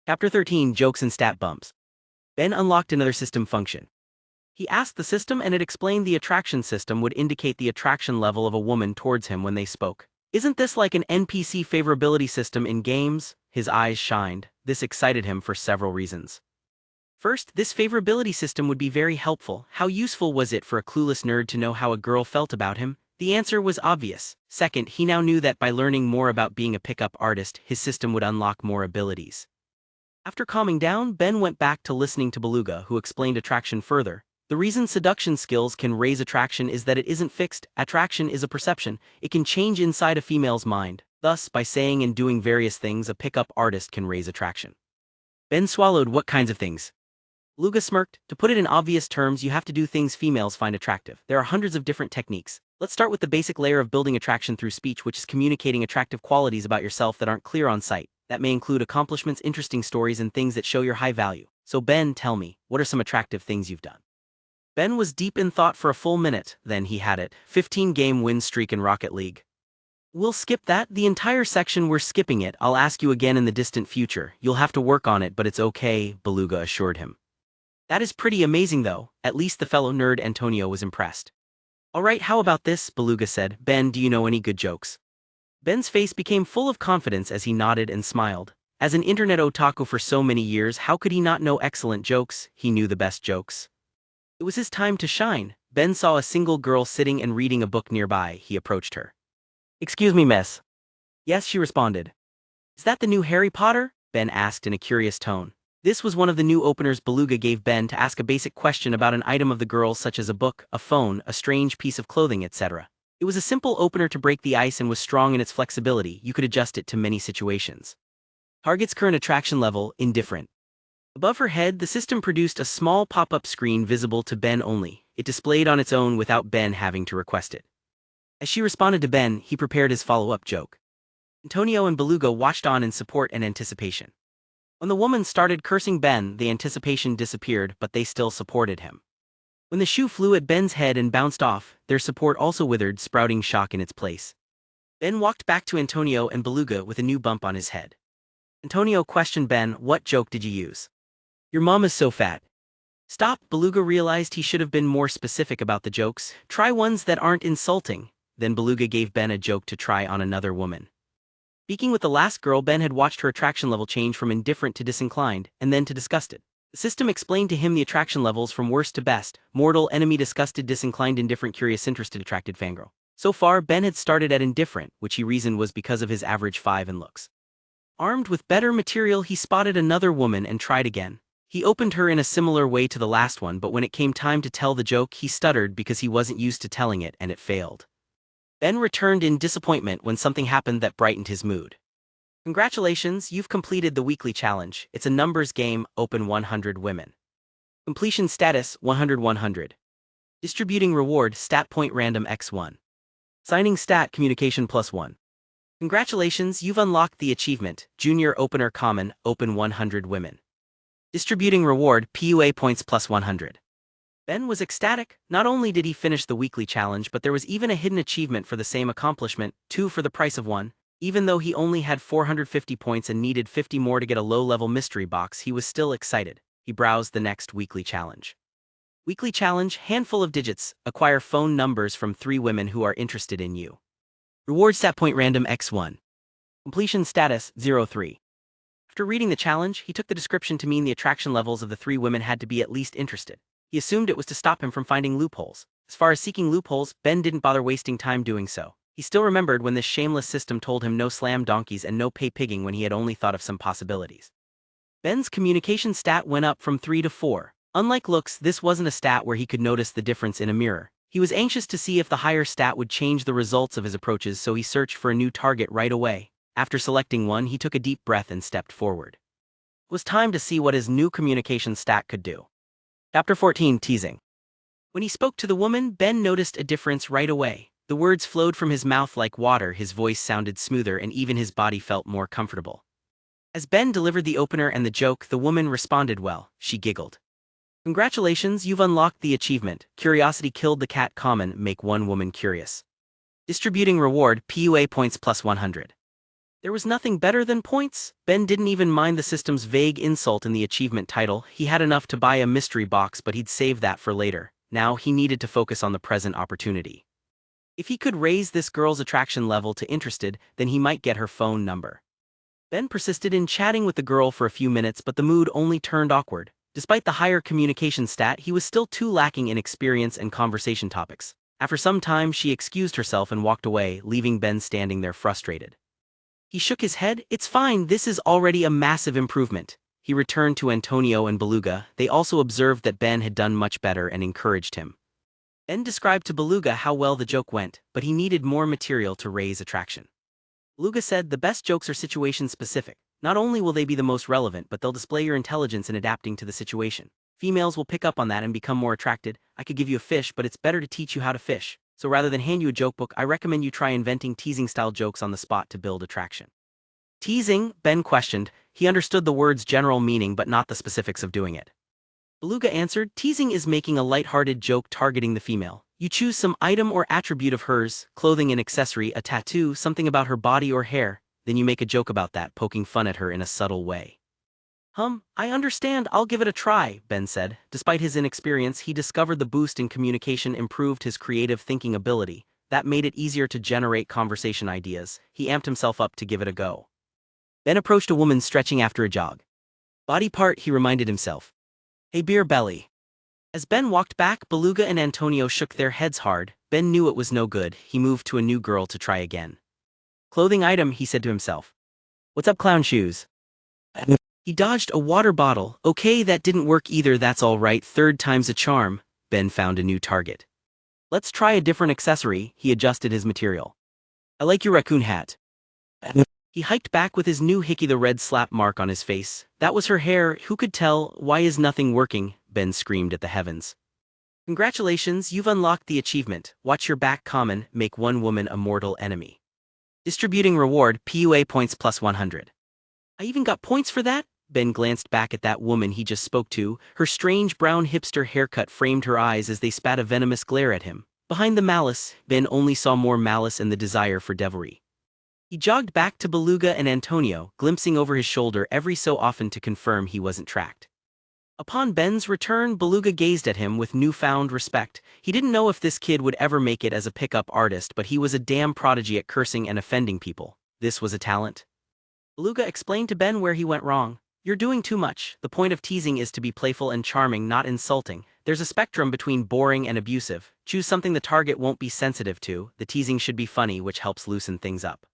Chapter 13 Jokes and Stat Bumps. Ben unlocked another system function. He asked the system and it explained the attraction system would indicate the attraction level of a woman towards him when they spoke. Isn't this like an NPC favorability system in games? His eyes shined. This excited him for several reasons. First, this favorability system would be very helpful. How useful was it for a clueless nerd to know how a girl felt about him? The answer was obvious. Second, he now knew that by learning more about being a pickup artist, his system would unlock more abilities. After calming down, Ben went back to listening to Beluga, who explained attraction further. The reason seduction skills can raise attraction is that it isn't fixed. Attraction is a perception. It can change inside a female's mind. Thus, by saying and doing various things, a pickup artist can raise attraction. Ben swallowed. What kinds of things? Beluga smirked. To put it in obvious terms, you have to do things females find attractive. There are hundreds of different techniques. Let's start with the basic layer of building attraction through speech, which is communicating attractive qualities about yourself that aren't clear on sight. That may include accomplishments, interesting stories, and things that show your high value. So Ben, tell me, what are some attractive things you've done? Ben was deep in thought for a full minute, then he had it. 15-game win streak in Rocket League. We'll skip that, the entire section we're skipping it. I'll ask you again in the distant future. You'll have to work on it, but it's okay, Beluga assured him. That is pretty amazing though. At least the fellow nerd Antonio was impressed. Alright, how about this, Beluga said. Ben, do you know any good jokes? Ben's face became full of confidence as he nodded and smiled. As an internet otaku for so many years, how could he not know excellent jokes? He knew the best jokes. It was his time to shine. Ben saw a single girl sitting and reading a book nearby. He approached her. Excuse me, miss. Yes, she responded. Is that the new Harry Potter? Ben asked in a curious tone. This was one of the new openers Beluga gave Ben to ask a basic question about an item of the girl, such as a book, a phone, a strange piece of clothing, etc. It was a simple opener to break the ice and was strong in its flexibility. You could adjust it to many situations. Target's current attraction level, indifferent. Above her head, the system produced a small pop-up screen visible to Ben only. It displayed on its own without Ben having to request it. As she responded to Ben, he prepared his follow-up joke. Antonio and Beluga watched on in support and anticipation. When the woman started cursing Ben, the anticipation disappeared, but they still supported him. When the shoe flew at Ben's head and bounced off, their support also withered, sprouting shock in its place. Ben walked back to Antonio and Beluga with a new bump on his head. Antonio questioned Ben, what joke did you use? Your mom is so fat. Stop, Beluga realized he should have been more specific about the jokes. Try ones that aren't insulting. Then Beluga gave Ben a joke to try on another woman. Speaking with the last girl, Ben had watched her attraction level change from indifferent to disinclined, and then to disgusted. The system explained to him the attraction levels from worst to best: mortal, enemy, disgusted, disinclined, indifferent, curious, interested, attracted, fangirl. So far, Ben had started at indifferent, which he reasoned was because of his average 5 in looks. Armed with better material, he spotted another woman and tried again. He opened her in a similar way to the last one, but when it came time to tell the joke, he stuttered because he wasn't used to telling it, and it failed. Ben returned in disappointment when something happened that brightened his mood. Congratulations, you've completed the weekly challenge. It's a numbers game, open 100 women. Completion status, 100-100. Distributing reward, stat point random x1. Signing stat, communication +1. Congratulations, you've unlocked the achievement, junior opener common, open 100 women. Distributing reward, PUA points +100. Ben was ecstatic. Not only did he finish the weekly challenge, but there was even a hidden achievement for the same accomplishment, 2 for the price of 1. Even though he only had 450 points and needed 50 more to get a low-level mystery box, he was still excited. He browsed the next weekly challenge. Weekly challenge, handful of digits, acquire phone numbers from 3 women who are interested in you. Reward stat point random x1. Completion status, 03. After reading the challenge, he took the description to mean the attraction levels of the 3 women had to be at least interested. He assumed it was to stop him from finding loopholes. As far as seeking loopholes, Ben didn't bother wasting time doing so. He still remembered when this shameless system told him no slam donkeys and no pay pigging when he had only thought of some possibilities. Ben's communication stat went up from 3 to 4. Unlike looks, this wasn't a stat where he could notice the difference in a mirror. He was anxious to see if the higher stat would change the results of his approaches, so he searched for a new target right away. After selecting one, he took a deep breath and stepped forward. It was time to see what his new communication stat could do. Chapter 14 Teasing. When he spoke to the woman, Ben noticed a difference right away. The words flowed from his mouth like water, his voice sounded smoother, and even his body felt more comfortable. As Ben delivered the opener and the joke, the woman responded well. She giggled. Congratulations, you've unlocked the achievement. Curiosity killed the cat common, make one woman curious. Distributing reward, PUA points +100. There was nothing better than points. Ben didn't even mind the system's vague insult in the achievement title. He had enough to buy a mystery box, but he'd save that for later. Now he needed to focus on the present opportunity. If he could raise this girl's attraction level to interested, then he might get her phone number. Ben persisted in chatting with the girl for a few minutes, but the mood only turned awkward. Despite the higher communication stat, he was still too lacking in experience and conversation topics. After some time, she excused herself and walked away, leaving Ben standing there frustrated. He shook his head. "It's fine, this is already a massive improvement." He returned to Antonio and Beluga. They also observed that Ben had done much better and encouraged him. Ben described to Beluga how well the joke went, but he needed more material to raise attraction. Beluga said the best jokes are situation-specific. Not only will they be the most relevant, but they'll display your intelligence in adapting to the situation. Females will pick up on that and become more attracted. I could give you a fish, but it's better to teach you how to fish. So rather than hand you a joke book, I recommend you try inventing teasing-style jokes on the spot to build attraction. Teasing? Ben questioned. He understood the word's general meaning but not the specifics of doing it. Beluga answered, "Teasing is making a light-hearted joke targeting the female. You choose some item or attribute of hers, clothing and accessory, a tattoo, something about her body or hair, then you make a joke about that, poking fun at her in a subtle way." I understand, I'll give it a try," Ben said. Despite his inexperience, he discovered the boost in communication improved his creative thinking ability. That made it easier to generate conversation ideas. He amped himself up to give it a go. Ben approached a woman stretching after a jog. "Body part," he reminded himself. "A beer belly." As Ben walked back, Beluga and Antonio shook their heads hard. Ben knew it was no good. He moved to a new girl to try again. "Clothing item," he said to himself. "What's up, clown shoes?" He dodged a water bottle. "Okay, that didn't work either, that's all right, third time's a charm." Ben found a new target. "Let's try a different accessory," he adjusted his material. "I like your raccoon hat." He hiked back with his new hickey, the red slap mark on his face. "That was her hair, who could tell? Why is nothing working?" Ben screamed at the heavens. "Congratulations, you've unlocked the achievement. Watch your back, common, make one woman a mortal enemy. Distributing reward, PUA points plus 100. I even got points for that?" Ben glanced back at that woman he just spoke to. Her strange brown hipster haircut framed her eyes as they spat a venomous glare at him. Behind the malice, Ben only saw more malice and the desire for devilry. He jogged back to Beluga and Antonio, glimpsing over his shoulder every so often to confirm he wasn't tracked. Upon Ben's return, Beluga gazed at him with newfound respect. He didn't know if this kid would ever make it as a pickup artist, but he was a damn prodigy at cursing and offending people. This was a talent. Beluga explained to Ben where he went wrong. "You're doing too much. The point of teasing is to be playful and charming, not insulting. There's a spectrum between boring and abusive. Choose something the target won't be sensitive to. The teasing should be funny, which helps loosen things up."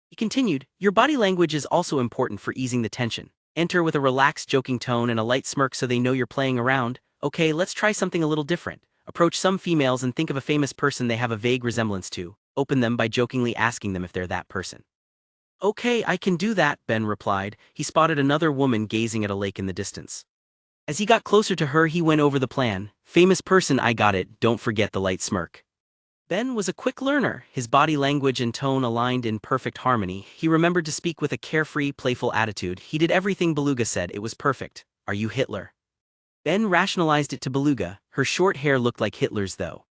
He continued, "Your body language is also important for easing the tension. Enter with a relaxed, joking tone and a light smirk so they know you're playing around. Okay, let's try something a little different. Approach some females and think of a famous person they have a vague resemblance to. Open them by jokingly asking them if they're that person." "Okay, I can do that," Ben replied. He spotted another woman gazing at a lake in the distance. As he got closer to her, he went over the plan. "Famous person, I got it, don't forget the light smirk." Ben was a quick learner. His body language and tone aligned in perfect harmony. He remembered to speak with a carefree, playful attitude. He did everything Beluga said. It was perfect. "Are you Hitler?" Ben rationalized it to Beluga. Her short hair looked like Hitler's though.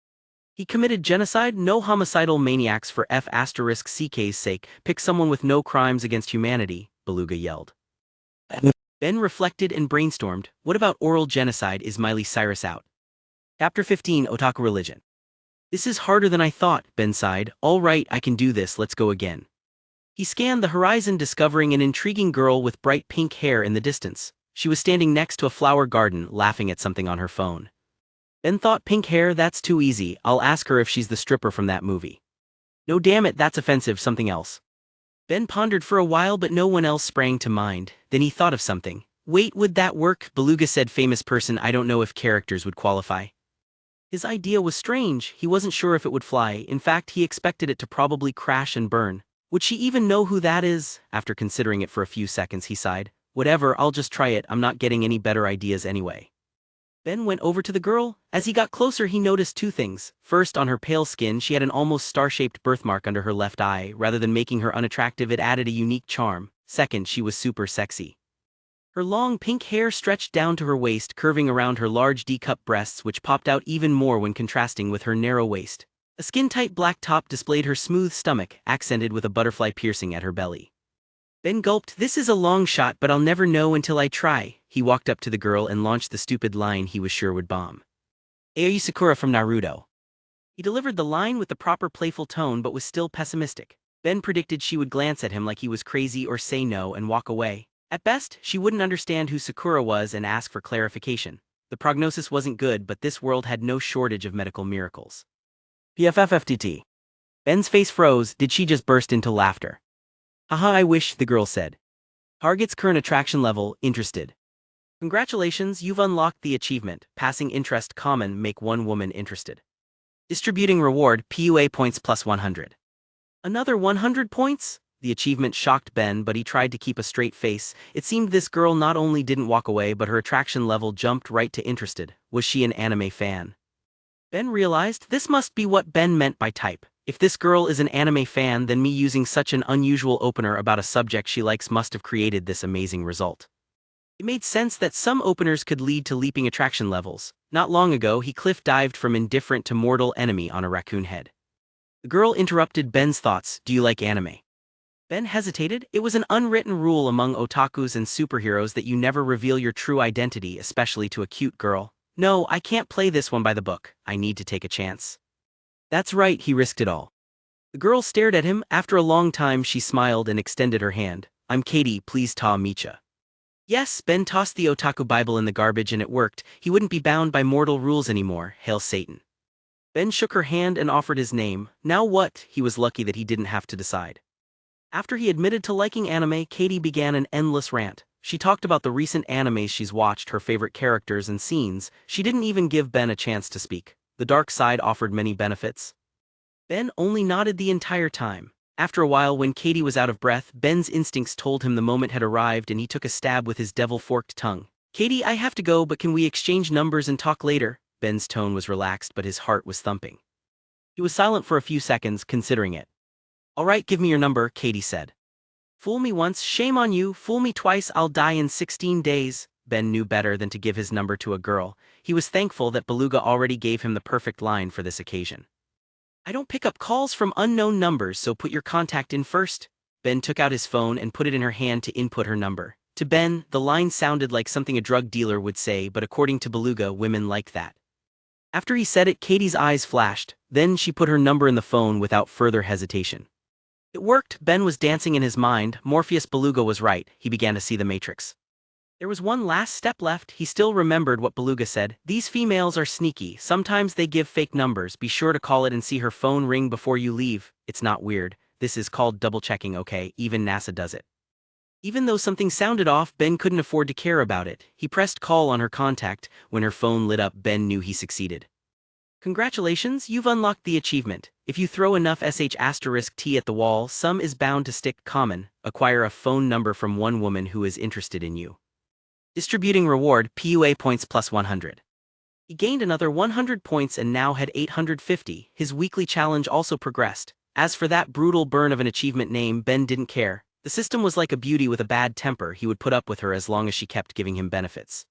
"He committed genocide? No homicidal maniacs for F***'s sake. Pick someone with no crimes against humanity," Beluga yelled. Ben reflected and brainstormed. What about oral genocide? Is Miley Cyrus out? Chapter 15, Otaku Religion. "This is harder than I thought," Ben sighed. "All right, I can do this, let's go again." He scanned the horizon, discovering an intriguing girl with bright pink hair in the distance. She was standing next to a flower garden, laughing at something on her phone. Ben thought, pink hair, that's too easy. I'll ask her if she's the stripper from that movie. "No, damn it, that's offensive, something else." Ben pondered for a while, but no one else sprang to mind. Then he thought of something. "Wait, would that work?" Beluga said, "Famous person, I don't know if characters would qualify." His idea was strange. He wasn't sure if it would fly. In fact, he expected it to probably crash and burn. Would she even know who that is? After considering it for a few seconds, he sighed. "Whatever, I'll just try it. I'm not getting any better ideas anyway." Ben went over to the girl. As he got closer, he noticed two things. First, on her pale skin, she had an almost star-shaped birthmark under her left eye. Rather than making her unattractive, it added a unique charm. Second, she was super sexy. Her long pink hair stretched down to her waist, curving around her large D-cup breasts, which popped out even more when contrasting with her narrow waist. A skin-tight black top displayed her smooth stomach, accented with a butterfly piercing at her belly. Ben gulped. This is a long shot, but I'll never know until I try. He walked up to the girl and launched the stupid line he was sure would bomb. Aoi Sakura from Naruto. He delivered the line with the proper playful tone but was still pessimistic. Ben predicted she would glance at him like he was crazy or say no and walk away. At best, she wouldn't understand who Sakura was and ask for clarification. The prognosis wasn't good, but this world had no shortage of medical miracles. PFFFTT. Ben's face froze. Did she just burst into laughter? Haha, I wish, the girl said. Target's current attraction level, interested. Congratulations, you've unlocked the achievement, passing interest common, make one woman interested. Distributing reward, PUA points plus 100. Another 100 points? The achievement shocked Ben, but he tried to keep a straight face. It seemed this girl not only didn't walk away, but her attraction level jumped right to interested. Was she an anime fan? Ben realized this must be what Ben meant by type. If this girl is an anime fan, then me using such an unusual opener about a subject she likes must have created this amazing result. It made sense that some openers could lead to leaping attraction levels. Not long ago, he cliff dived from indifferent to mortal enemy on a raccoon head. The girl interrupted Ben's thoughts. Do you like anime? Ben hesitated. It was an unwritten rule among otakus and superheroes that you never reveal your true identity, especially to a cute girl. No, I can't play this one by the book. I need to take a chance. That's right, he risked it all. The girl stared at him. After a long time, she smiled and extended her hand. I'm Katie, please ta Micha. Yes, Ben tossed the otaku Bible in the garbage and it worked. He wouldn't be bound by mortal rules anymore. Hail Satan. Ben shook her hand and offered his name. Now what? He was lucky that he didn't have to decide. After he admitted to liking anime, Katie began an endless rant. She talked about the recent animes she's watched, her favorite characters and scenes. She didn't even give Ben a chance to speak. The dark side offered many benefits. Ben only nodded the entire time. After a while, when Katie was out of breath, Ben's instincts told him the moment had arrived and he took a stab with his devil-forked tongue. Katie, I have to go, but can we exchange numbers and talk later? Ben's tone was relaxed, but his heart was thumping. He was silent for a few seconds, considering it. All right, give me your number, Katie said. Fool me once, shame on you. Fool me twice, I'll die in 16 days. Ben knew better than to give his number to a girl. He was thankful that Beluga already gave him the perfect line for this occasion. I don't pick up calls from unknown numbers, so put your contact in first. Ben took out his phone and put it in her hand to input her number. To Ben, the line sounded like something a drug dealer would say, but according to Beluga, women like that. After he said it, Katie's eyes flashed. Then she put her number in the phone without further hesitation. It worked. Ben was dancing in his mind. Morpheus Beluga was right. He began to see the matrix. There was one last step left. He still remembered what Beluga said. These females are sneaky. Sometimes they give fake numbers. Be sure to call it and see her phone ring before you leave. It's not weird. This is called double-checking, okay? Even NASA does it. Even though something sounded off, Ben couldn't afford to care about it. He pressed call on her contact. When her phone lit up, Ben knew he succeeded. Congratulations, you've unlocked the achievement. If you throw enough *T at the wall, some is bound to stick. Common. Acquire a phone number from one woman who is interested in you. Distributing reward, PUA points plus 100. He gained another 100 points and now had 850. His weekly challenge also progressed. As for that brutal burn of an achievement name, Ben didn't care. The system was like a beauty with a bad temper. He would put up with her as long as she kept giving him benefits.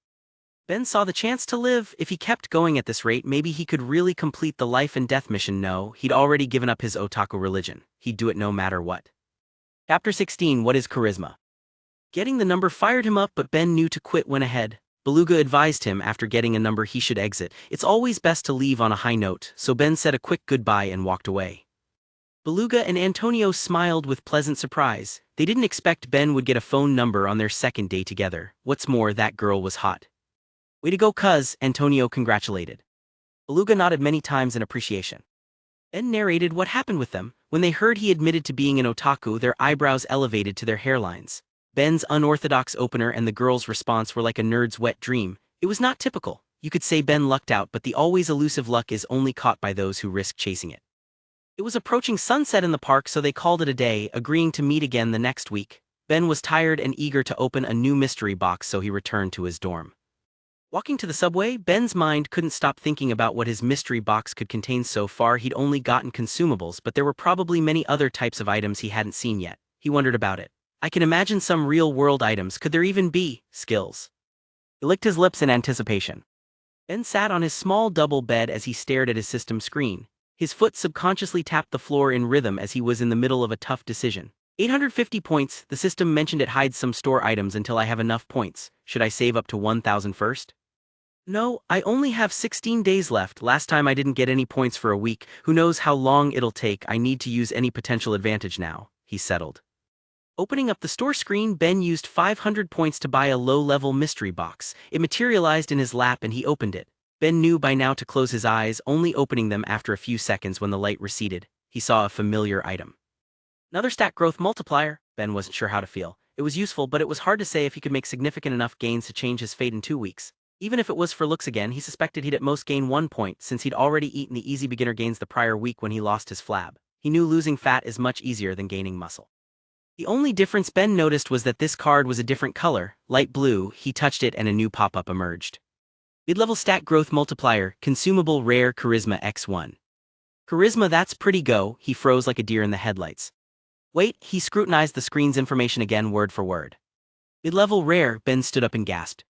Ben saw the chance to live. If he kept going at this rate, maybe he could really complete the life and death mission. No, he'd already given up his otaku religion. He'd do it no matter what. Chapter 16. What is charisma? Getting the number fired him up, but Ben knew to quit when ahead. Beluga advised him after getting a number he should exit. It's always best to leave on a high note, so Ben said a quick goodbye and walked away. Beluga and Antonio smiled with pleasant surprise. They didn't expect Ben would get a phone number on their second day together. What's more, that girl was hot. Way to go, cuz, Antonio congratulated. Beluga nodded many times in appreciation. Ben narrated what happened with them. When they heard he admitted to being an otaku, their eyebrows elevated to their hairlines. Ben's unorthodox opener and the girl's response were like a nerd's wet dream. It was not typical. You could say Ben lucked out, but the always elusive luck is only caught by those who risk chasing it. It was approaching sunset in the park, so they called it a day, agreeing to meet again the next week. Ben was tired and eager to open a new mystery box, so he returned to his dorm. Walking to the subway, Ben's mind couldn't stop thinking about what his mystery box could contain. So far, he'd only gotten consumables, but there were probably many other types of items he hadn't seen yet. He wondered about it. I can imagine some real-world items. Could there even be skills? He licked his lips in anticipation. Ben sat on his small double bed as he stared at his system screen. His foot subconsciously tapped the floor in rhythm as he was in the middle of a tough decision. 850 points. The system mentioned it hides some store items until I have enough points. Should I save up to 1,000 first? No, I only have 16 days left. Last time I didn't get any points for a week. Who knows how long it'll take. I need to use any potential advantage now, he settled. Opening up the store screen, Ben used 500 points to buy a low-level mystery box. It materialized in his lap and he opened it. Ben knew by now to close his eyes, only opening them after a few seconds when the light receded. He saw a familiar item. Another stat growth multiplier. Ben wasn't sure how to feel. It was useful, but it was hard to say if he could make significant enough gains to change his fate in 2 weeks. Even if it was for looks again, he suspected he'd at most gain 1 point, since he'd already eaten the easy beginner gains the prior week when he lost his flab. He knew losing fat is much easier than gaining muscle. The only difference Ben noticed was that this card was a different color, light blue. He touched it and a new pop-up emerged. Mid-level stat growth multiplier, consumable rare charisma x1. Charisma, that's pretty go. He froze like a deer in the headlights. Wait, he scrutinized the screen's information again word for word. Mid-level rare. Ben stood up and gasped.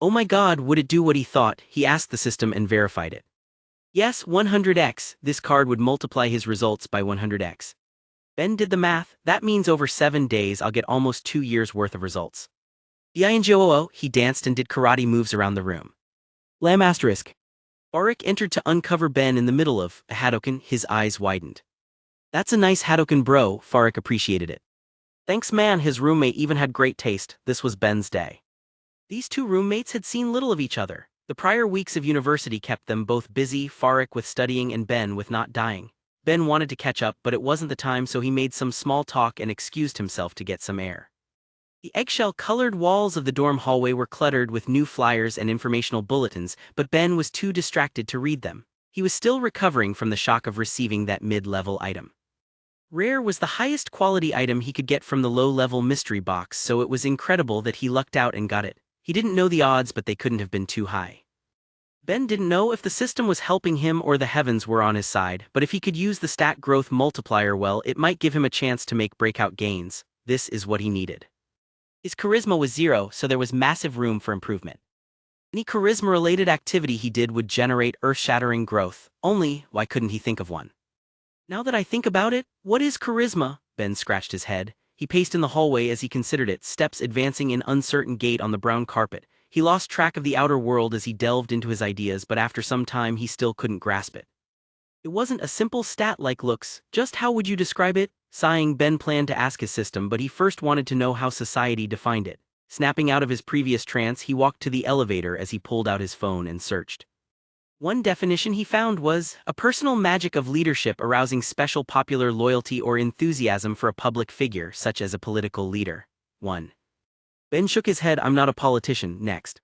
Oh my god, would it do what he thought? He asked the system and verified it. Yes, 100x. This card would multiply his results by 100x. Ben did the math. That means over 7 days I'll get almost 2 years worth of results. Binjoo, he danced and did karate moves around the room. Lam asterisk. Auric entered to uncover Ben in the middle of a Hadoken. His eyes widened. That's a nice Hadoken, bro. Farik appreciated it. Thanks man. His roommate even had great taste. This was Ben's day. These two roommates had seen little of each other. The prior weeks of university kept them both busy, Farik with studying and Ben with not dying. Ben wanted to catch up, but it wasn't the time, so he made some small talk and excused himself to get some air. The eggshell-colored walls of the dorm hallway were cluttered with new flyers and informational bulletins, but Ben was too distracted to read them. He was still recovering from the shock of receiving that mid-level item. Rare was the highest quality item he could get from the low-level mystery box, so it was incredible that he lucked out and got it. He didn't know the odds, but they couldn't have been too high. Ben didn't know if the system was helping him or the heavens were on his side, but if he could use the stat growth multiplier well, it might give him a chance to make breakout gains. This is what he needed. His charisma was 0, so there was massive room for improvement. Any charisma-related activity he did would generate earth-shattering growth. Only, why couldn't he think of one? Now that I think about it, what is charisma? Ben scratched his head. He paced in the hallway as he considered it, steps advancing in uncertain gait on the brown carpet. He lost track of the outer world as he delved into his ideas, but after some time he still couldn't grasp it. It wasn't a simple stat like looks. Just how would you describe it? Sighing, Ben planned to ask his system, but he first wanted to know how society defined it. Snapping out of his previous trance, he walked to the elevator as he pulled out his phone and searched. One definition he found was a personal magic of leadership arousing special popular loyalty or enthusiasm for a public figure, such as a political leader. 1. Ben shook his head. I'm not a politician. Next.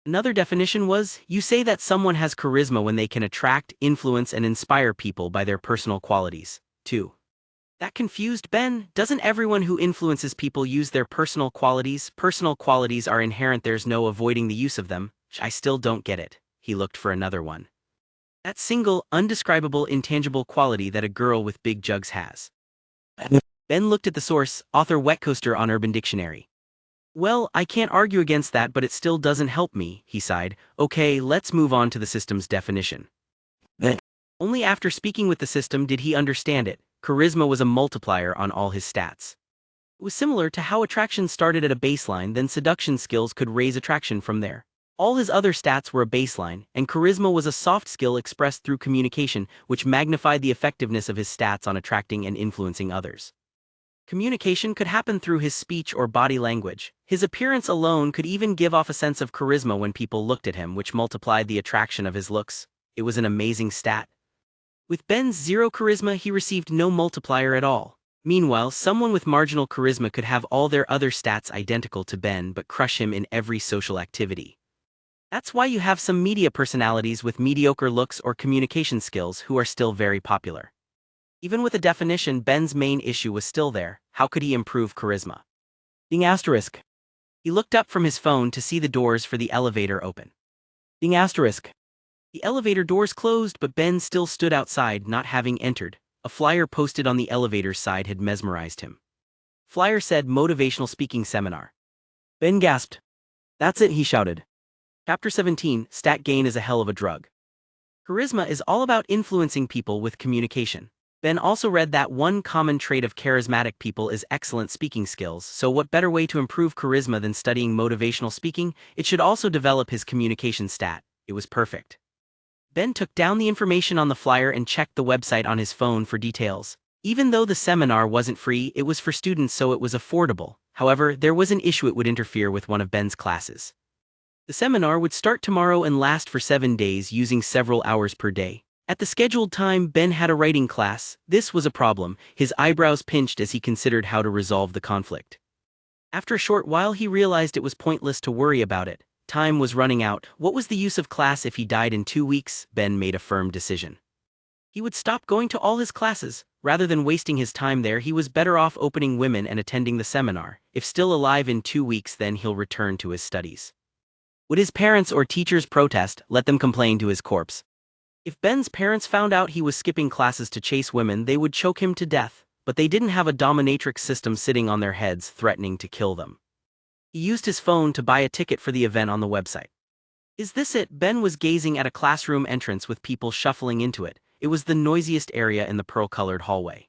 Another definition was, you say that someone has charisma when they can attract, influence, and inspire people by their personal qualities. 2. That confused Ben. Doesn't everyone who influences people use their personal qualities? Personal qualities are inherent, there's no avoiding the use of them. I still don't get it. He looked for another one. That single, undescribable, intangible quality that a girl with big jugs has. Ben looked at the source, author Wetcoaster on Urban Dictionary. Well, I can't argue against that, but it still doesn't help me, he sighed. Okay, let's move on to the system's definition. Only after speaking with the system did he understand it. Charisma was a multiplier on all his stats. It was similar to how attraction started at a baseline, then seduction skills could raise attraction from there. All his other stats were a baseline, and charisma was a soft skill expressed through communication, which magnified the effectiveness of his stats on attracting and influencing others. Communication could happen through his speech or body language. His appearance alone could even give off a sense of charisma when people looked at him, which multiplied the attraction of his looks. It was an amazing stat. With Ben's 0 charisma, he received no multiplier at all. Meanwhile, someone with marginal charisma could have all their other stats identical to Ben but crush him in every social activity. That's why you have some media personalities with mediocre looks or communication skills who are still very popular. Even with a definition, Ben's main issue was still there. How could he improve charisma? Ding asterisk. He looked up from his phone to see the doors for the elevator open. Ding asterisk. The elevator doors closed, but Ben still stood outside, not having entered. A flyer posted on the elevator's side had mesmerized him. Flyer said motivational speaking seminar. Ben gasped. That's it, he shouted. Chapter 17, Stat Gain is a hell of a drug. Charisma is all about influencing people with communication. Ben also read that one common trait of charismatic people is excellent speaking skills, so what better way to improve charisma than studying motivational speaking? It should also develop his communication stat. It was perfect. Ben took down the information on the flyer and checked the website on his phone for details. Even though the seminar wasn't free, it was for students, so it was affordable. However, there was an issue: it would interfere with one of Ben's classes. The seminar would start tomorrow and last for 7 days, using several hours per day. At the scheduled time, Ben had a writing class. This was a problem. His eyebrows pinched as he considered how to resolve the conflict. After a short while, he realized it was pointless to worry about it. Time was running out. What was the use of class if he died in 2 weeks? Ben made a firm decision. He would stop going to all his classes. Rather than wasting his time there, he was better off opening women and attending the seminar. If still alive in 2 weeks, then he'll return to his studies. Would his parents or teachers protest? Let them complain to his corpse. If Ben's parents found out he was skipping classes to chase women, they would choke him to death, but they didn't have a dominatrix system sitting on their heads threatening to kill them. He used his phone to buy a ticket for the event on the website. Is this it? Ben was gazing at a classroom entrance with people shuffling into it. It was the noisiest area in the pearl-colored hallway.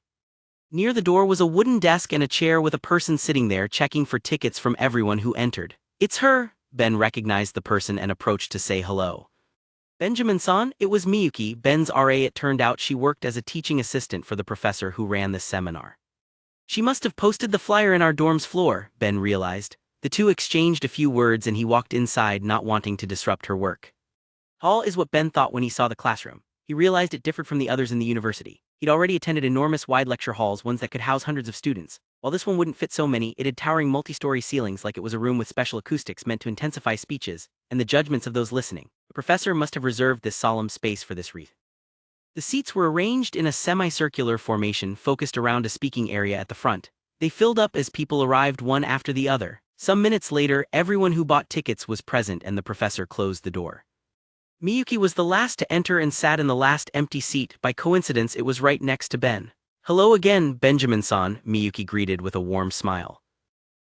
Near the door was a wooden desk and a chair with a person sitting there checking for tickets from everyone who entered. It's her! Ben recognized the person and approached to say hello. Benjamin-san, it was Miyuki, Ben's RA. It turned out she worked as a teaching assistant for the professor who ran this seminar. She must have posted the flyer in our dorm's floor, Ben realized. The two exchanged a few words and he walked inside, not wanting to disrupt her work. Hall is what Ben thought when he saw the classroom. He realized it differed from the others in the university. He'd already attended enormous wide lecture halls, ones that could house hundreds of students. While this one wouldn't fit so many, it had towering multi-story ceilings, like it was a room with special acoustics meant to intensify speeches and the judgments of those listening. The professor must have reserved this solemn space for this wreath. The seats were arranged in a semicircular formation focused around a speaking area at the front. They filled up as people arrived one after the other. Some minutes later, everyone who bought tickets was present and the professor closed the door. Miyuki was the last to enter and sat in the last empty seat. By coincidence, it was right next to Ben. Hello again, Benjamin-san, Miyuki greeted with a warm smile.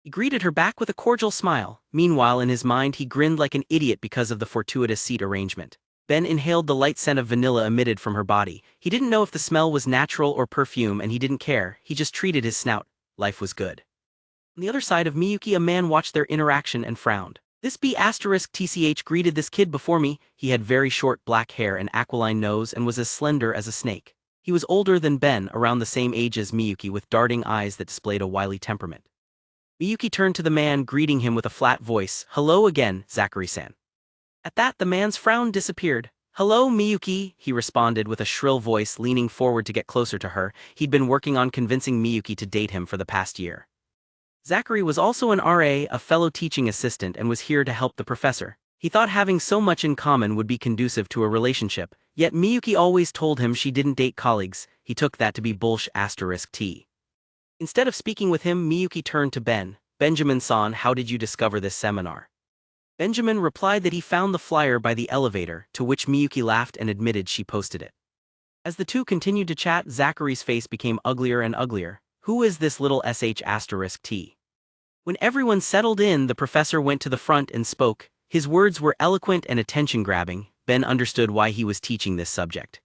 He greeted her back with a cordial smile. Meanwhile, in his mind, he grinned like an idiot because of the fortuitous seat arrangement. Ben inhaled the light scent of vanilla emitted from her body. He didn't know if the smell was natural or perfume, and he didn't care. He just treated his snout. Life was good. On the other side of Miyuki, a man watched their interaction and frowned. This B***TCH greeted this kid before me. He had very short black hair and aquiline nose and was as slender as a snake. He was older than Ben, around the same age as Miyuki, with darting eyes that displayed a wily temperament. Miyuki turned to the man, greeting him with a flat voice. Hello again, Zachary-san. At that, the man's frown disappeared. Hello, Miyuki, he responded with a shrill voice, leaning forward to get closer to her. He'd been working on convincing Miyuki to date him for the past year. Zachary was also an RA, a fellow teaching assistant, and was here to help the professor. He thought having so much in common would be conducive to a relationship, yet Miyuki always told him she didn't date colleagues. He took that to be bullsh**T. Instead of speaking with him, Miyuki turned to Ben. Benjamin-san, how did you discover this seminar? Benjamin replied that he found the flyer by the elevator, to which Miyuki laughed and admitted she posted it. As the two continued to chat, Zachary's face became uglier and uglier. Who is this little sh**T? When everyone settled in, the professor went to the front and spoke. His words were eloquent and attention-grabbing. Ben understood why he was teaching this subject.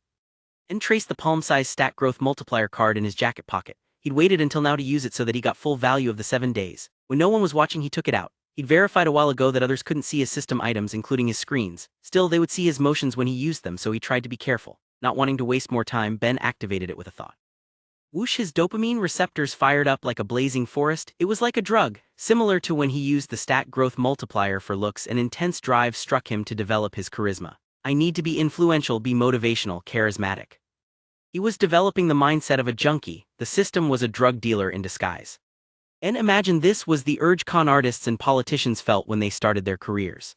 Ben traced the palm-sized stat growth multiplier card in his jacket pocket. He'd waited until now to use it so that he got full value of the 7 days. When no one was watching, he took it out. He'd verified a while ago that others couldn't see his system items, including his screens. Still, they would see his motions when he used them, so he tried to be careful. Not wanting to waste more time, Ben activated it with a thought. Whoosh, his dopamine receptors fired up like a blazing forest. It was like a drug, similar to when he used the stat growth multiplier for looks. An intense drive struck him to develop his charisma. I need to be influential, be motivational, charismatic. He was developing the mindset of a junkie. The system was a drug dealer in disguise. And imagine this was the urge con artists and politicians felt when they started their careers.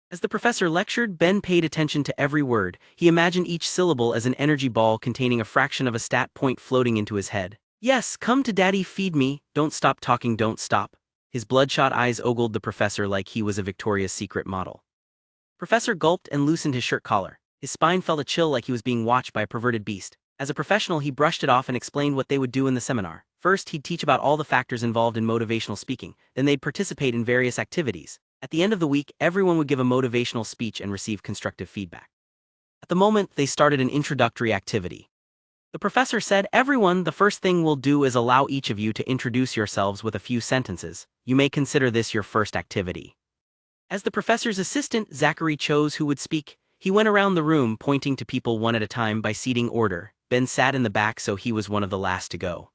As the professor lectured, Ben paid attention to every word. He imagined each syllable as an energy ball containing a fraction of a stat point floating into his head. Yes, come to daddy, feed me, don't stop talking, don't stop. His bloodshot eyes ogled the professor like he was a Victoria's Secret model. Professor gulped and loosened his shirt collar. His spine felt a chill like he was being watched by a perverted beast. As a professional, he brushed it off and explained what they would do in the seminar. First, he'd teach about all the factors involved in motivational speaking. Then they'd participate in various activities. At the end of the week, everyone would give a motivational speech and receive constructive feedback. At the moment, they started an introductory activity. The professor said, "Everyone, the first thing we'll do is allow each of you to introduce yourselves with a few sentences. You may consider this your first activity." As the professor's assistant, Zachary chose who would speak. He went around the room pointing to people one at a time by seating order. Ben sat in the back, so he was one of the last to go.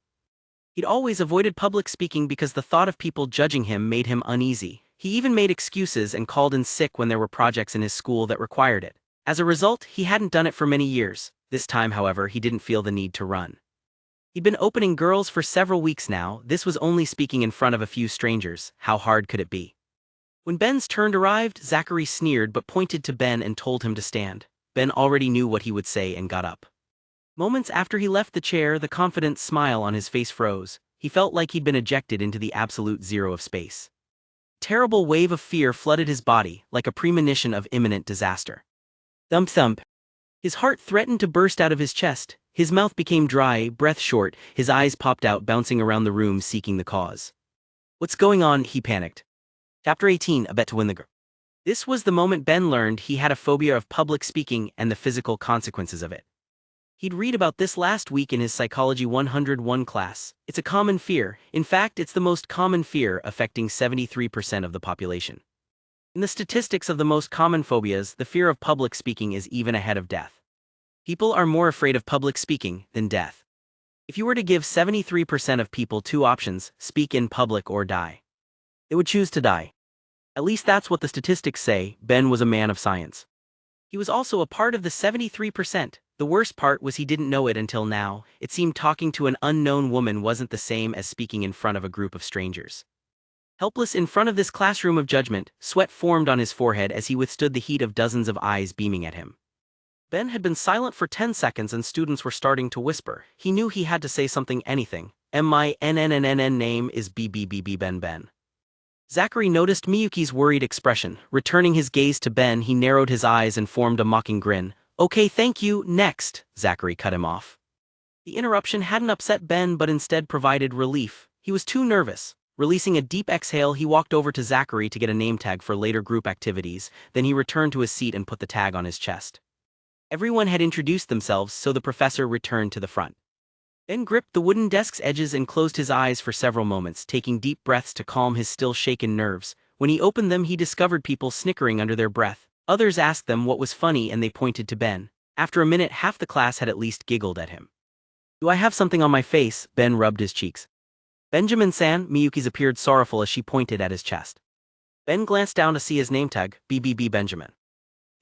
He'd always avoided public speaking because the thought of people judging him made him uneasy. He even made excuses and called in sick when there were projects in his school that required it. As a result, he hadn't done it for many years. This time, however, he didn't feel the need to run. He'd been opening girls for several weeks now. This was only speaking in front of a few strangers. How hard could it be? When Ben's turn arrived, Zachary sneered but pointed to Ben and told him to stand. Ben already knew what he would say and got up. Moments after he left the chair, the confident smile on his face froze. He felt like he'd been ejected into the absolute zero of space. A terrible wave of fear flooded his body, like a premonition of imminent disaster. Thump thump. His heart threatened to burst out of his chest. His mouth became dry, breath short, his eyes popped out, bouncing around the room seeking the cause. "What's going on?" he panicked. Chapter 18, A Bet to Win the Girl. This was the moment Ben learned he had a phobia of public speaking and the physical consequences of it. He'd read about this last week in his Psychology 101 class. It's a common fear. In fact, it's the most common fear, affecting 73% of the population. In the statistics of the most common phobias, the fear of public speaking is even ahead of death. People are more afraid of public speaking than death. If you were to give 73% of people two options, speak in public or die, they would choose to die. At least that's what the statistics say. Ben was a man of science. He was also a part of the 73%. The worst part was he didn't know it until now. It seemed talking to an unknown woman wasn't the same as speaking in front of a group of strangers. Helpless in front of this classroom of judgment, sweat formed on his forehead as he withstood the heat of dozens of eyes beaming at him. Ben had been silent for 10 seconds and students were starting to whisper. He knew he had to say something, anything. My name is BBBB Ben. Zachary noticed Miyuki's worried expression. Returning his gaze to Ben, he narrowed his eyes and formed a mocking grin. "Okay, thank you, next," Zachary cut him off. The interruption hadn't upset Ben but instead provided relief. He was too nervous. Releasing a deep exhale, he walked over to Zachary to get a name tag for later group activities, then he returned to his seat and put the tag on his chest. Everyone had introduced themselves, so the professor returned to the front. Ben gripped the wooden desk's edges and closed his eyes for several moments, taking deep breaths to calm his still shaken nerves. When he opened them, he discovered people snickering under their breath. Others asked them what was funny and they pointed to Ben. After a minute, half the class had at least giggled at him. "Do I have something on my face?" Ben rubbed his cheeks. "Benjamin-san," Miyuki's appeared sorrowful as she pointed at his chest. Ben glanced down to see his name tag, BBB Benjamin.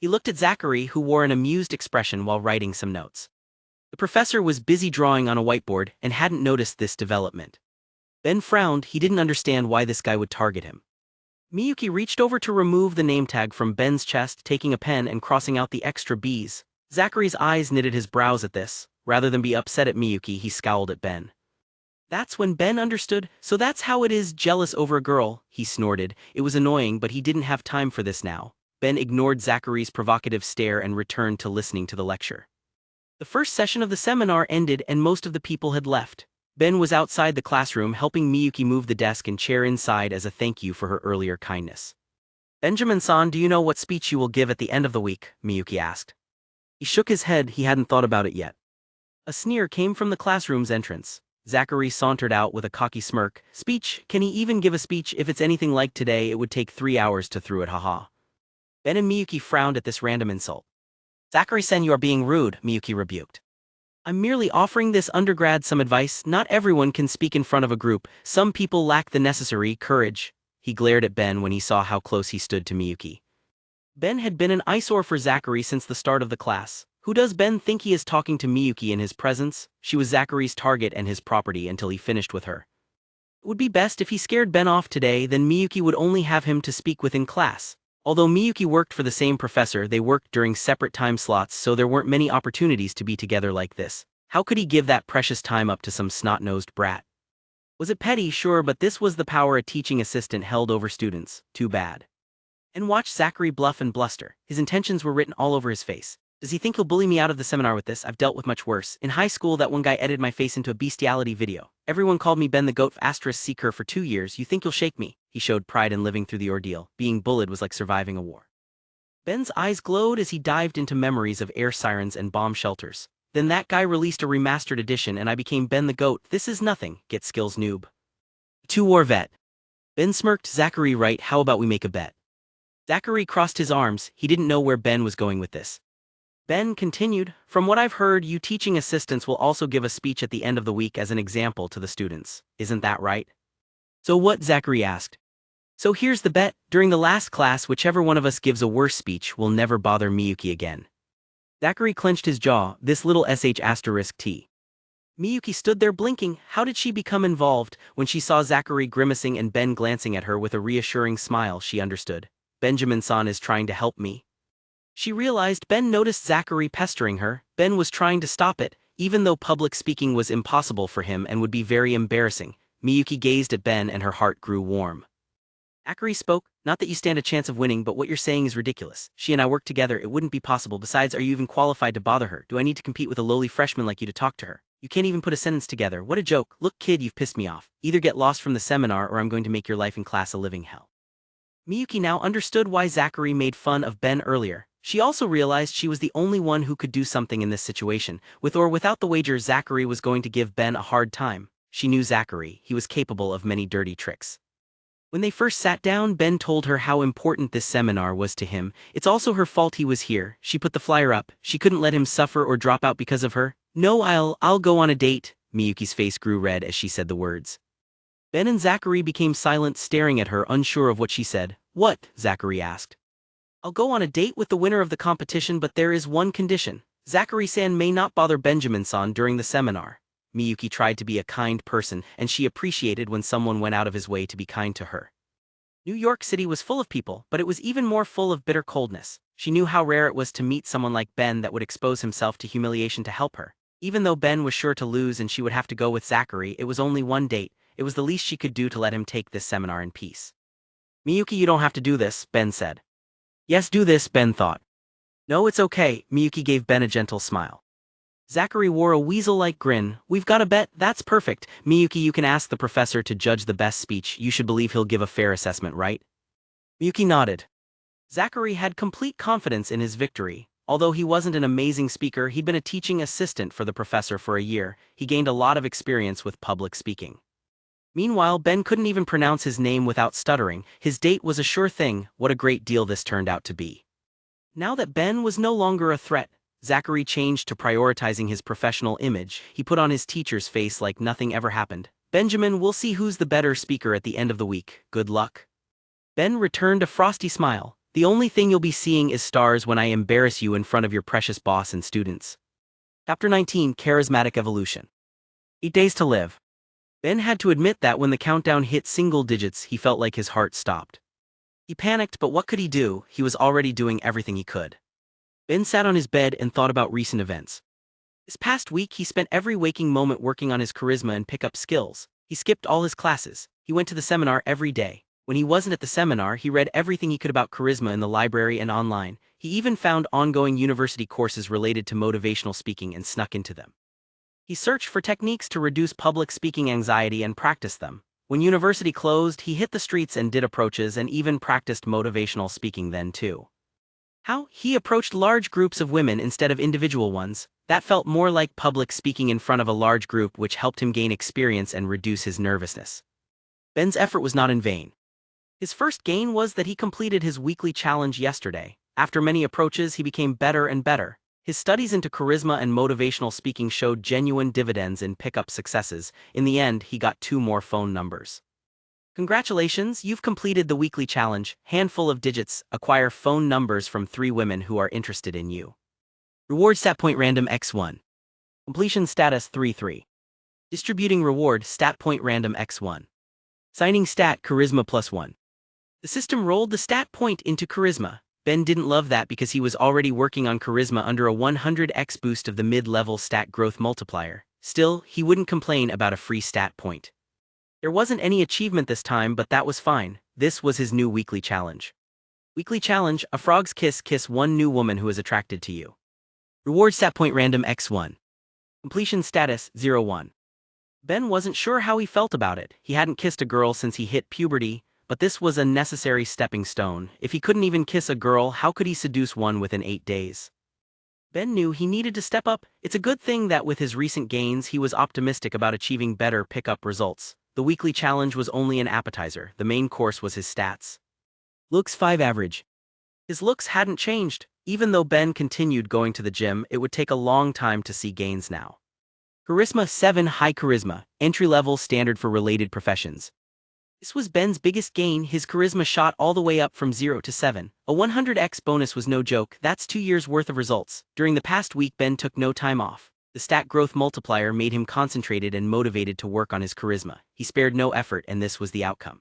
He looked at Zachary, who wore an amused expression while writing some notes. The professor was busy drawing on a whiteboard and hadn't noticed this development. Ben frowned. He didn't understand why this guy would target him. Miyuki reached over to remove the name tag from Ben's chest, taking a pen and crossing out the extra B's. Zachary's eyes knitted his brows at this. Rather than be upset at Miyuki, he scowled at Ben. That's when Ben understood. "So that's how it is, jealous over a girl," he snorted. It was annoying, but he didn't have time for this now. Ben ignored Zachary's provocative stare and returned to listening to the lecture. The first session of the seminar ended and most of the people had left. Ben was outside the classroom helping Miyuki move the desk and chair inside as a thank you for her earlier kindness. "Benjamin-san, do you know what speech you will give at the end of the week?" Miyuki asked. He shook his head. He hadn't thought about it yet. A sneer came from the classroom's entrance. Zachary sauntered out with a cocky smirk. "Speech? Can he even give a speech? If it's anything like today, it would take 3 hours to through it, haha." Ben and Miyuki frowned at this random insult. "Zachary-san, you are being rude," Miyuki rebuked. "I'm merely offering this undergrad some advice. Not everyone can speak in front of a group. Some people lack the necessary courage." He glared at Ben when he saw how close he stood to Miyuki. Ben had been an eyesore for Zachary since the start of the class. Who does Ben think he is talking to Miyuki in his presence? She was Zachary's target and his property until he finished with her. It would be best if he scared Ben off today, then Miyuki would only have him to speak with in class. Although Miyuki worked for the same professor, they worked during separate time slots, so there weren't many opportunities to be together like this. How could he give that precious time up to some snot-nosed brat? Was it petty? Sure, but this was the power a teaching assistant held over students. Too bad. And watch Zachary bluff and bluster. His intentions were written all over his face. Does he think he'll bully me out of the seminar with this? I've dealt with much worse. In high school, that one guy edited my face into a bestiality video. Everyone called me Ben the Goat *seeker for 2 years. You think you'll shake me? He showed pride in living through the ordeal. Being bullied was like surviving a war. Ben's eyes glowed as he dived into memories of air sirens and bomb shelters. Then that guy released a remastered edition and I became Ben the Goat. This is nothing, get skills noob. 2-war vet. Ben smirked. Zachary right, how about we make a bet? Zachary crossed his arms, he didn't know where Ben was going with this. Ben continued, from what I've heard, you teaching assistants will also give a speech at the end of the week as an example to the students, isn't that right? So what? Zachary asked. So here's the bet, during the last class whichever one of us gives a worse speech will never bother Miyuki again. Zachary clenched his jaw, this little **T. Miyuki stood there blinking. How did she become involved? When she saw Zachary grimacing and Ben glancing at her with a reassuring smile, she understood. Benjamin-san is trying to help me. She realized Ben noticed Zachary pestering her. Ben was trying to stop it, even though public speaking was impossible for him and would be very embarrassing. Miyuki gazed at Ben and her heart grew warm. Zachary spoke, not that you stand a chance of winning, but what you're saying is ridiculous. She and I work together, it wouldn't be possible. Besides, are you even qualified to bother her? Do I need to compete with a lowly freshman like you to talk to her? You can't even put a sentence together. What a joke. Look kid, you've pissed me off. Either get lost from the seminar or I'm going to make your life in class a living hell. Miyuki now understood why Zachary made fun of Ben earlier. She also realized she was the only one who could do something in this situation. With or without the wager, Zachary was going to give Ben a hard time. She knew Zachary, he was capable of many dirty tricks. When they first sat down, Ben told her how important this seminar was to him. It's also her fault he was here. She put the flyer up. She couldn't let him suffer or drop out because of her. No, I'll go on a date. Miyuki's face grew red as she said the words. Ben and Zachary became silent, staring at her, unsure of what she said. What? Zachary asked. I'll go on a date with the winner of the competition, but there is one condition. Zachary-san may not bother Benjamin-san during the seminar. Miyuki tried to be a kind person, and she appreciated when someone went out of his way to be kind to her. New York City was full of people, but it was even more full of bitter coldness. She knew how rare it was to meet someone like Ben that would expose himself to humiliation to help her. Even though Ben was sure to lose and she would have to go with Zachary, it was only one date. It was the least she could do to let him take this seminar in peace. Miyuki, you don't have to do this, Ben said. Yes, do this, Ben thought. No, it's okay, Miyuki gave Ben a gentle smile. Zachary wore a weasel-like grin. We've got a bet, that's perfect. Miyuki, you can ask the professor to judge the best speech. You should believe he'll give a fair assessment, right? Miyuki nodded. Zachary had complete confidence in his victory. Although he wasn't an amazing speaker, he'd been a teaching assistant for the professor for a year. He gained a lot of experience with public speaking. Meanwhile, Ben couldn't even pronounce his name without stuttering. His date was a sure thing. What a great deal this turned out to be. Now that Ben was no longer a threat, Zachary changed to prioritizing his professional image. He put on his teacher's face like nothing ever happened. Benjamin, we'll see who's the better speaker at the end of the week. Good luck. Ben returned a frosty smile. The only thing you'll be seeing is stars when I embarrass you in front of your precious boss and students. Chapter 19, Charismatic Evolution. 8 days to live. Ben had to admit that when the countdown hit single digits, he felt like his heart stopped. He panicked, but what could he do? He was already doing everything he could. Ben sat on his bed and thought about recent events. This past week, he spent every waking moment working on his charisma and pick-up skills. He skipped all his classes. He went to the seminar every day. When he wasn't at the seminar, he read everything he could about charisma in the library and online. He even found ongoing university courses related to motivational speaking and snuck into them. He searched for techniques to reduce public speaking anxiety and practiced them. When university closed, he hit the streets and did approaches and even practiced motivational speaking then too. How? He approached large groups of women instead of individual ones. That felt more like public speaking in front of a large group, which helped him gain experience and reduce his nervousness. Ben's effort was not in vain. His first gain was that he completed his weekly challenge yesterday. After many approaches, he became better and better. His studies into charisma and motivational speaking showed genuine dividends in pickup successes. In the end, he got 2 more phone numbers. Congratulations, you've completed the weekly challenge. Handful of digits, acquire phone numbers from 3 women who are interested in you. Reward stat point random x1. Completion status 3-3. Distributing reward stat point random x1. Signing stat charisma +1. The system rolled the stat point into charisma. Ben didn't love that because he was already working on charisma under a 100x boost of the mid-level stat growth multiplier. Still, he wouldn't complain about a free stat point. There wasn't any achievement this time, but that was fine. This was his new weekly challenge. Weekly challenge, a frog's kiss, kiss 1 new woman who is attracted to you. Reward stat point random x1. Completion status 0-1. Ben wasn't sure how he felt about it. He hadn't kissed a girl since he hit puberty, but this was a necessary stepping stone. If he couldn't even kiss a girl, how could he seduce one within 8 days? Ben knew he needed to step up. It's a good thing that with his recent gains he was optimistic about achieving better pickup results. The weekly challenge was only an appetizer, the main course was his stats. Looks 5 average. His looks hadn't changed. Even though Ben continued going to the gym, it would take a long time to see gains now. Charisma 7 high charisma, entry-level standard for related professions. This was Ben's biggest gain. His charisma shot all the way up from 0 to 7. A 100x bonus was no joke, that's 2 years worth of results. During the past week Ben took no time off. The stat growth multiplier made him concentrated and motivated to work on his charisma. He spared no effort and this was the outcome.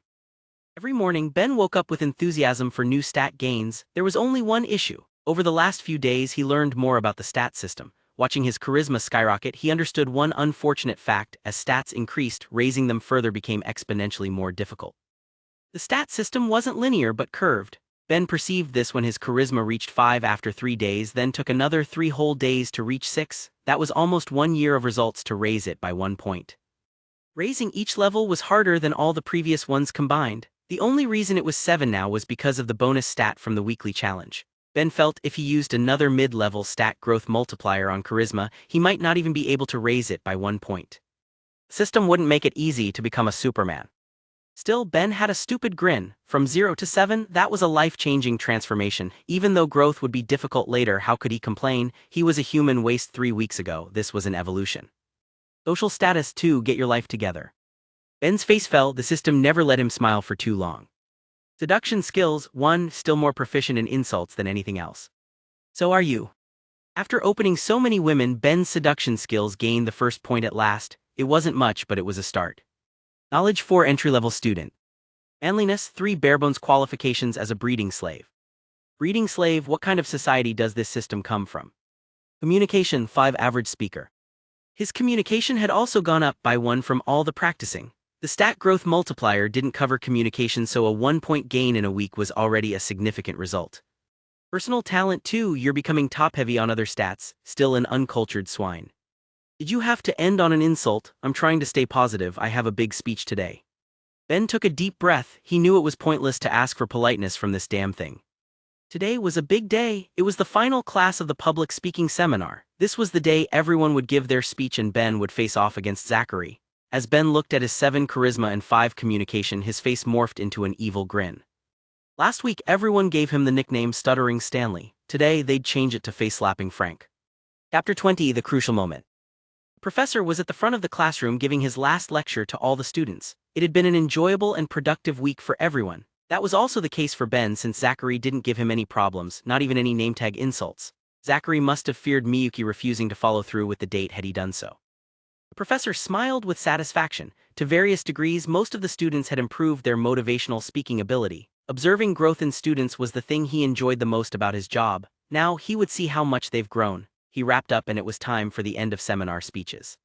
Every morning Ben woke up with enthusiasm for new stat gains. There was only one issue. Over the last few days he learned more about the stat system. Watching his charisma skyrocket, he understood one unfortunate fact: as stats increased, raising them further became exponentially more difficult. The stat system wasn't linear but curved. Ben perceived this when his charisma reached 5 after 3 days, then took another 3 whole days to reach 6. That was almost 1 year of results to raise it by 1 point. Raising each level was harder than all the previous ones combined. The only reason it was 7 now was because of the bonus stat from the weekly challenge. Ben felt if he used another mid-level stat growth multiplier on charisma, he might not even be able to raise it by 1 point. The system wouldn't make it easy to become a Superman. Still, Ben had a stupid grin. From 0 to 7, that was a life-changing transformation. Even though growth would be difficult later, how could he complain? He was a human waste 3 weeks ago. This was an evolution. Social status 2, get your life together. Ben's face fell. The system never let him smile for too long. Seduction skills 1, still more proficient in insults than anything else. So are you. After opening so many women, Ben's seduction skills gained the first point at last. It wasn't much, but it was a start. Knowledge 4, entry-level student. Manliness 3, barebones qualifications as a breeding slave. Breeding slave, what kind of society does this system come from? Communication 5, average speaker. His communication had also gone up by 1 from all the practicing. The stat growth multiplier didn't cover communication, so a 1-point gain in a week was already a significant result. Personal talent 2, you're becoming top-heavy on other stats, still an uncultured swine. Did you have to end on an insult? I'm trying to stay positive, I have a big speech today. Ben took a deep breath. He knew it was pointless to ask for politeness from this damn thing. Today was a big day. It was the final class of the public speaking seminar. This was the day everyone would give their speech and Ben would face off against Zachary. As Ben looked at his 7 charisma and 5 communication, his face morphed into an evil grin. Last week everyone gave him the nickname Stuttering Stanley. Today they'd change it to Face-Slapping Frank. Chapter 20, the crucial moment. The professor was at the front of the classroom giving his last lecture to all the students. It had been an enjoyable and productive week for everyone. That was also the case for Ben, since Zachary didn't give him any problems, not even any name-tag insults. Zachary must have feared Miyuki refusing to follow through with the date had he done so. The professor smiled with satisfaction. To various degrees, most of the students had improved their motivational speaking ability. Observing growth in students was the thing he enjoyed the most about his job. Now he would see how much they've grown. He wrapped up and it was time for the end of seminar speeches.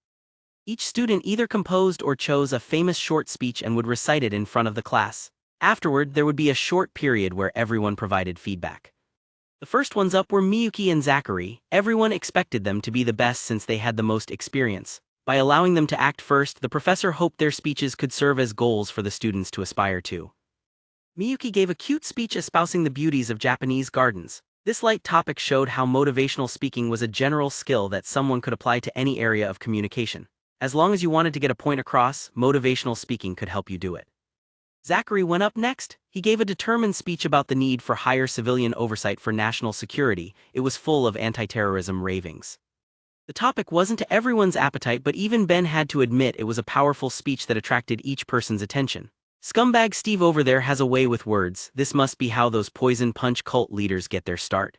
Each student either composed or chose a famous short speech and would recite it in front of the class. Afterward, there would be a short period where everyone provided feedback. The first ones up were Miyuki and Zachary. Everyone expected them to be the best since they had the most experience. By allowing them to act first, the professor hoped their speeches could serve as goals for the students to aspire to. Miyuki gave a cute speech espousing the beauties of Japanese gardens. This light topic showed how motivational speaking was a general skill that someone could apply to any area of communication. As long as you wanted to get a point across, motivational speaking could help you do it. Zachary went up next. He gave a determined speech about the need for higher civilian oversight for national security. It was full of anti-terrorism ravings. The topic wasn't to everyone's appetite, but even Ben had to admit it was a powerful speech that attracted each person's attention. Scumbag Steve over there has a way with words. This must be how those poison punch cult leaders get their start.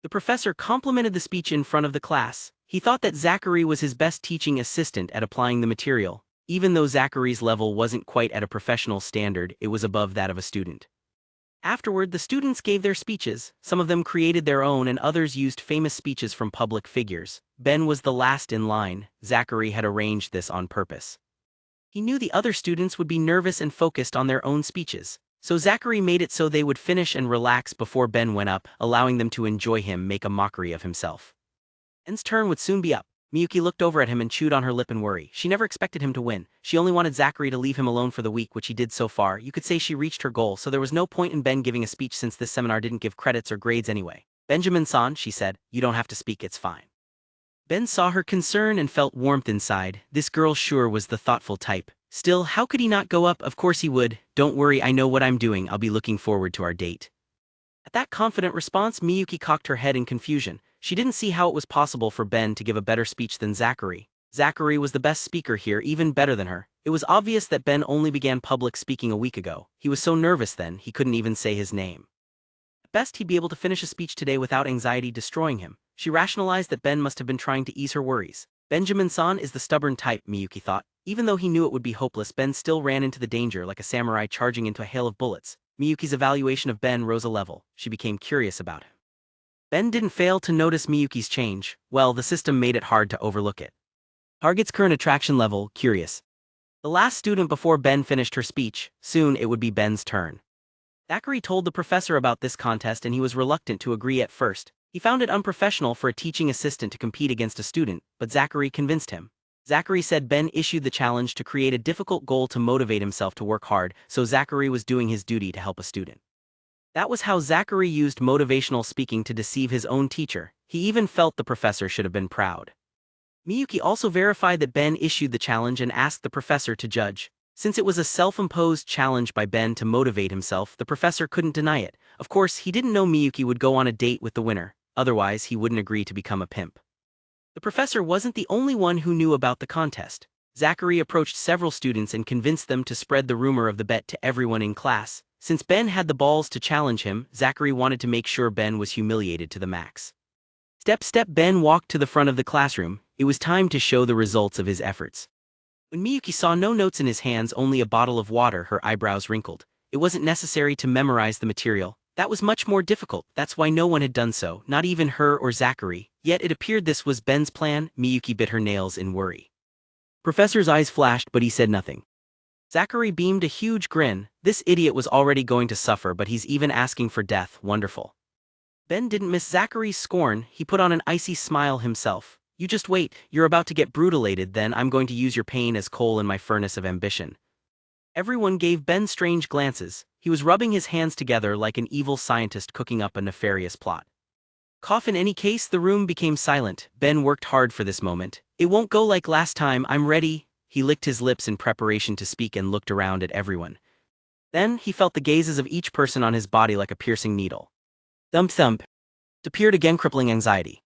The professor complimented the speech in front of the class. He thought that Zachary was his best teaching assistant at applying the material. Even though Zachary's level wasn't quite at a professional standard, it was above that of a student. Afterward, the students gave their speeches. Some of them created their own and others used famous speeches from public figures. Ben was the last in line. Zachary had arranged this on purpose. He knew the other students would be nervous and focused on their own speeches, so Zachary made it so they would finish and relax before Ben went up, allowing them to enjoy him make a mockery of himself. Ben's turn would soon be up. Miyuki looked over at him and chewed on her lip in worry. She never expected him to win. She only wanted Zachary to leave him alone for the week, which he did so far. You could say she reached her goal, so there was no point in Ben giving a speech since this seminar didn't give credits or grades anyway. Benjamin-san, she said, you don't have to speak, it's fine. Ben saw her concern and felt warmth inside. This girl sure was the thoughtful type. Still, how could he not go up? Of course he would. Don't worry, I know what I'm doing, I'll be looking forward to our date. At that confident response, Miyuki cocked her head in confusion. She didn't see how it was possible for Ben to give a better speech than Zachary. Zachary was the best speaker here, even better than her. It was obvious that Ben only began public speaking a week ago. He was so nervous then, he couldn't even say his name. At best, he'd be able to finish a speech today without anxiety destroying him. She rationalized that Ben must have been trying to ease her worries. Benjamin-san is the stubborn type, Miyuki thought. Even though he knew it would be hopeless, Ben still ran into the danger like a samurai charging into a hail of bullets. Miyuki's evaluation of Ben rose a level. She became curious about him. Ben didn't fail to notice Miyuki's change. Well, the system made it hard to overlook it. Target's current attraction level, curious. The last student before Ben finished her speech. Soon it would be Ben's turn. Zachary told the professor about this contest and he was reluctant to agree at first. He found it unprofessional for a teaching assistant to compete against a student, but Zachary convinced him. Zachary said Ben issued the challenge to create a difficult goal to motivate himself to work hard, so Zachary was doing his duty to help a student. That was how Zachary used motivational speaking to deceive his own teacher. He even felt the professor should have been proud. Miyuki also verified that Ben issued the challenge and asked the professor to judge. Since it was a self-imposed challenge by Ben to motivate himself, the professor couldn't deny it. Of course, he didn't know Miyuki would go on a date with the winner. Otherwise, he wouldn't agree to become a pimp. The professor wasn't the only one who knew about the contest. Zachary approached several students and convinced them to spread the rumor of the bet to everyone in class. Since Ben had the balls to challenge him, Zachary wanted to make sure Ben was humiliated to the max. Step, Ben walked to the front of the classroom. It was time to show the results of his efforts. When Miyuki saw no notes in his hands, only a bottle of water, her eyebrows wrinkled. It wasn't necessary to memorize the material. That was much more difficult. That's why no one had done so, not even her or Zachary. Yet it appeared this was Ben's plan. Miyuki bit her nails in worry. Professor's eyes flashed, but he said nothing. Zachary beamed a huge grin. This idiot was already going to suffer, but he's even asking for death. Wonderful. Ben didn't miss Zachary's scorn. He put on an icy smile himself. You just wait. You're about to get brutalated, then I'm going to use your pain as coal in my furnace of ambition. Everyone gave Ben strange glances. He was rubbing his hands together like an evil scientist cooking up a nefarious plot. Cough. In any case, the room became silent. Ben worked hard for this moment. It won't go like last time, I'm ready. He licked his lips in preparation to speak and looked around at everyone. Then, he felt the gazes of each person on his body like a piercing needle. Thump thump. It appeared again, crippling anxiety.